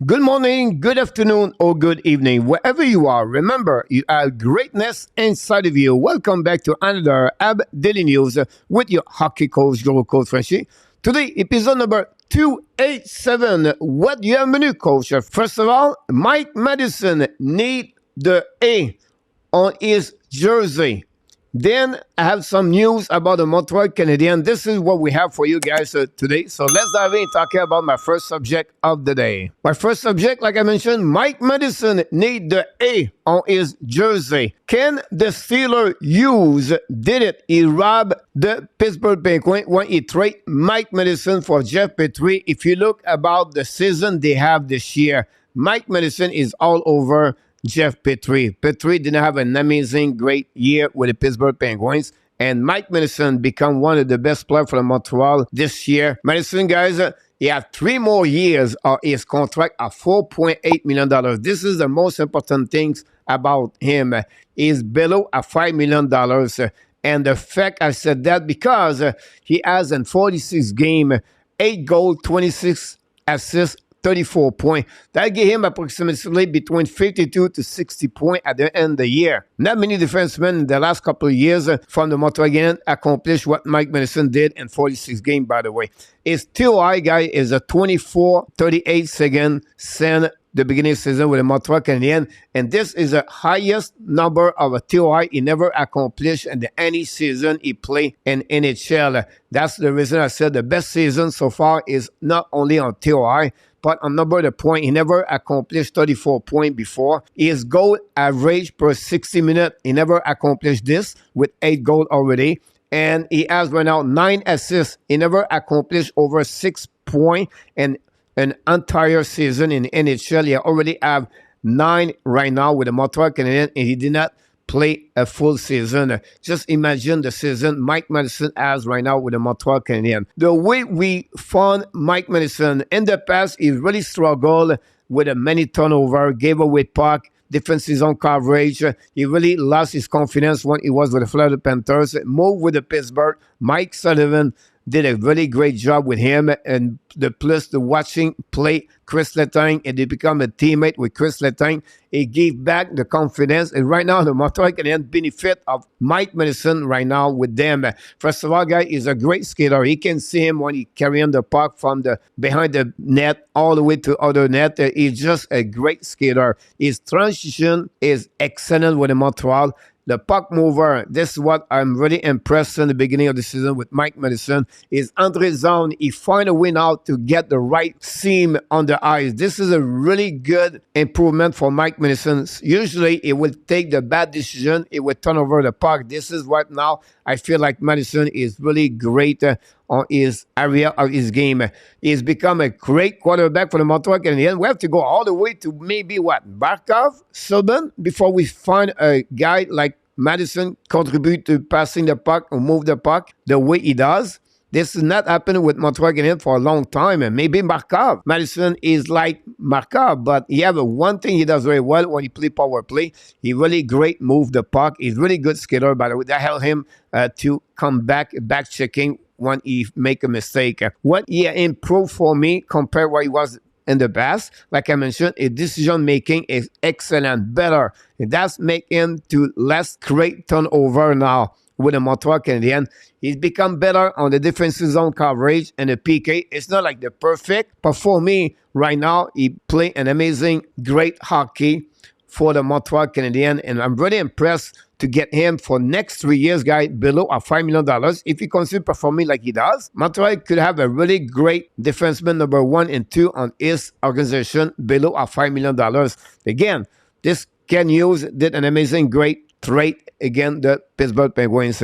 Good morning, good afternoon, or good evening, wherever you are. Remember, you have greatness inside of you. Welcome back to another AB Daily News with your hockey coach, Global Coach Frenchy. Today, episode number 287. What do you have menu, coach? First of all, Mike Matheson need the A on his jersey. Then I have some news about the Montreal Canadiens. This is what we have for you guys today. So let's dive in talking about my first subject of the day. My first subject, like I mentioned, Mike Matheson need the A on his jersey. Can the Steelers did it? He robbed the Pittsburgh Penguins when he traded Mike Matheson for Jeff Petrie. If you look about the season they have this year, Mike Matheson is all over Jeff Petrie. Petrie didn't have an amazing, great year with the Pittsburgh Penguins. And Mike Matheson become one of the best players for Montreal this year. Matheson, guys, he has 3 more years of his contract at $4.8 million. This is the most important things about him. He's below at $5 million. And the fact I said that because he has in 46 games, 8 goals, 26 assists, 34 points. That gave him approximately between 52 to 60 points at the end of the year. Not many defensemen in the last couple of years from the Montreal Canadiens accomplished what Mike Matheson did in 46 games, by the way. His TOI guy is a 24-38 second since the beginning of the season with the Montreal Canadiens, and this is the highest number of a TOI he never accomplished in any season he played in NHL. That's the reason I said the best season so far is not only on TOI, but on number of the point, he never accomplished 34 points before. His goal average per 60 minutes, he never accomplished this with 8 goals already. And he has right now 9 assists. He never accomplished over 6 points in an entire season in NHL. He already have 9 right now with the Montreal Canadiens, and he did not play a full season. Just imagine the season Mike Matheson has right now with the Montreal Canadiens. The way we found Mike Matheson in the past, he really struggled with a many turnover, gave away puck, defensive zone coverage. He really lost his confidence when he was with the Florida Panthers. Moved with the Pittsburgh. Mike Sullivan did a really great job with him, and the watching play Chris Letang, and they become a teammate with Chris Letang. He gave back the confidence, and right now the Montreal Canadiens benefit of Mike Matheson right now with them. First of all, guy is a great skater. You can see him when he carrying the puck from the behind the net all the way to other net. He's just a great skater. His transition is excellent with the Montreal. The puck mover, this is what I'm really impressed in the beginning of the season with Mike Matheson, is Andre Zone. He find a way now to get the right seam on the ice. This is a really good improvement for Mike Matheson. Usually, it will take the bad decision. It will turn over the puck. This is what now I feel like Matheson is really great on his area of his game. He's become a great quarterback for the Montreal Canadiens. We have to go all the way to maybe what? Barkov, Subban, before we find a guy like Matheson contribute to passing the puck or move the puck the way he does. This has not happened with Montreal Canadiens for a long time. And maybe Markov. Matheson is like Markov, but he have one thing he does very well when he play power play. He really great move the puck. He's really good skater, by the way. That helped him to come back checking when he make a mistake. What he improved for me compared to what he was in the past, like I mentioned, his decision making is excellent, better. And that's make him to less great turnover now with the Montreal Canadiens. He's become better on the defensive zone coverage and the PK. It's not like the perfect, but for me, right now, he play an amazing, great hockey for the Montreal Canadiens, and I'm really impressed to get him for next 3 years, guy, below $5 million. If he continues performing like he does, Montreal could have a really great defenseman number 1 and 2 on his organization below $5 million. Again, this Ken Hughes did an amazing, great trade against the Pittsburgh Penguins.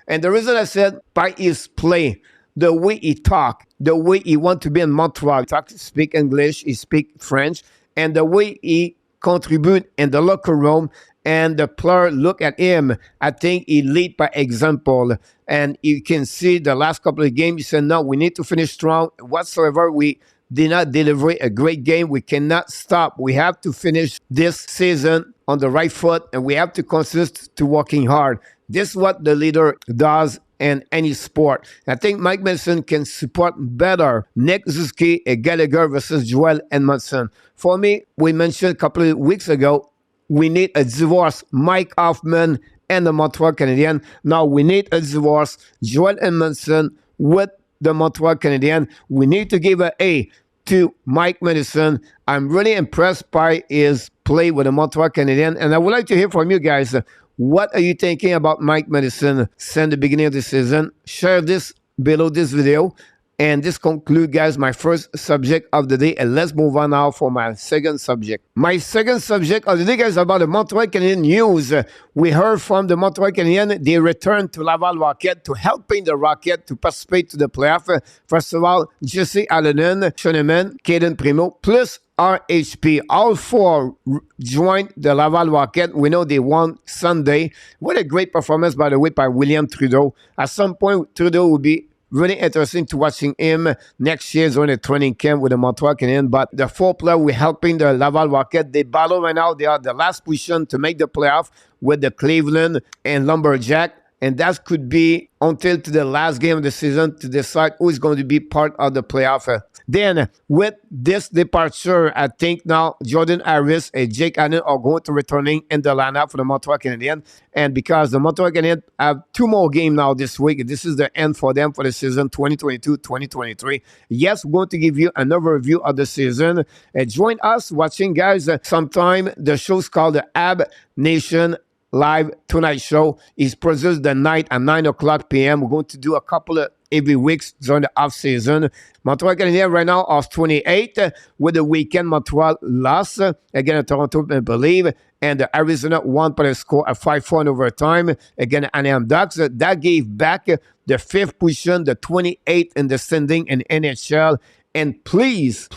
And the reason I said by his play, the way he talk, the way he want to be in Montreal, speak English, he speak French, and the way he contribute in the locker room, and the player look at him, I think he lead by example. And you can see the last couple of games, he said, no, we need to finish strong. Whatsoever we did not deliver a great game, we cannot stop. We have to finish this season on the right foot, and we have to consist to working hard. This is what the leader does in any sport. I think Mike Matheson can support better Nick Suzuki and Gallagher versus Joel Edmondson. For me, we mentioned a couple of weeks ago, we need a divorce, Mike Hoffman and the Montreal Canadiens. Now we need a divorce, Joel Edmondson with the Montreal Canadiens. We need to give an A to Mike Matheson. I'm really impressed by his play with the Montreal Canadiens, and I would like to hear from you guys. What are you thinking about Mike Matheson since the beginning of the season? Share this below this video. And this concludes, guys, my first subject of the day. And let's move on now for my second subject. My second subject of the day, guys, about the Montreal Canadiens news. We heard from the Montreal Canadiens. They returned to Laval Rocket to helping the Rocket to participate to the playoff. First of all, Jesse Allen, Schoenemann, Caden Primo, plus RHP. All four joined the Laval Rocket. We know they won Sunday. What a great performance, by the way, by William Trudeau. At some point, Trudeau will be really interesting to watching him next year during the training camp with the Montreal Canadiens. But the four players we're helping the Laval Rocket, they battle right now. They are the last position to make the playoff with the Cleveland and Lumberjack. And that could be until to the last game of the season to decide who is going to be part of the playoff. Then, with this departure, I think now Jordan Harris and Jake Allen are going to returning in the lineup for the Montreal Canadiens. And because the Montreal Canadiens have 2 more games now this week, this is the end for them for the season 2022-2023. Yes, we're going to give you another review of the season. Join us watching, guys. Sometime the show's called the Ab Nation Live Tonight Show. Is produced the night at 9 o'clock p.m. We're going to do a couple of every week during the off season. Montreal Canadiens right now are 28 with the weekend. Montreal lost again Toronto, I believe, and the Arizona won by a score of 5-4 in overtime again Anaheim Ducks. That gave back the 5th position, the 28th in the standing in NHL. And please,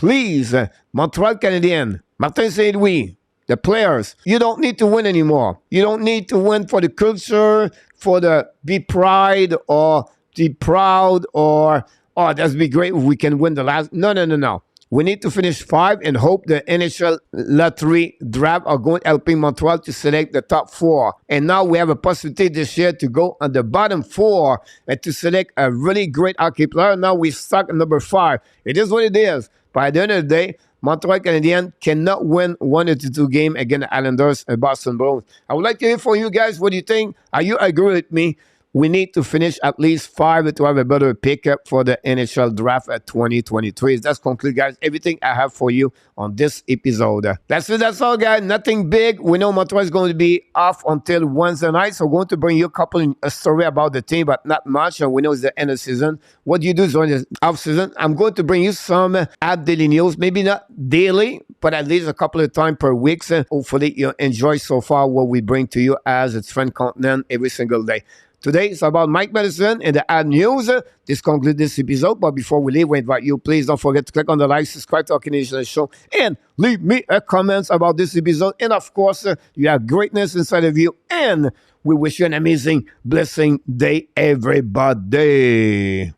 Montreal Canadiens, Martin St. Louis, the players, you don't need to win anymore. You don't need to win for the culture, for the be pride or be proud or, oh, that'd be great if we can win the last. No. We need to finish 5 and hope the NHL lottery draft are going helping Montreal to select the top 4. And now we have a possibility this year to go on the bottom 4 and to select a really great hockey player. Now we're stuck at number 5. It is what it is. By the end of the day, Montreal Canadiens cannot win 1 or 2 games against the Islanders and Boston Bruins. I would like to hear from you guys. What do you think? Are you agree with me? We need to finish at least 5 to have a better pickup for the NHL draft at 2023. That's conclude, guys, everything I have for you on this episode. That's it. That's all, guys. Nothing big. We know Montreal is going to be off until Wednesday night, so we're going to bring you a story about the team, but not much. And we know it's the end of the season. What do you do during the off season? I'm going to bring you some daily news, maybe not daily, but at least a couple of times per week. So hopefully you enjoy so far what we bring to you as its friend continent every single day. Today is about Mike Matheson and the ad news. This concludes this episode. But before we leave, we invite you, please don't forget to click on the like, subscribe to our Canadian show, and leave me a comment about this episode. And of course, you have greatness inside of you. And we wish you an amazing, blessing day, everybody.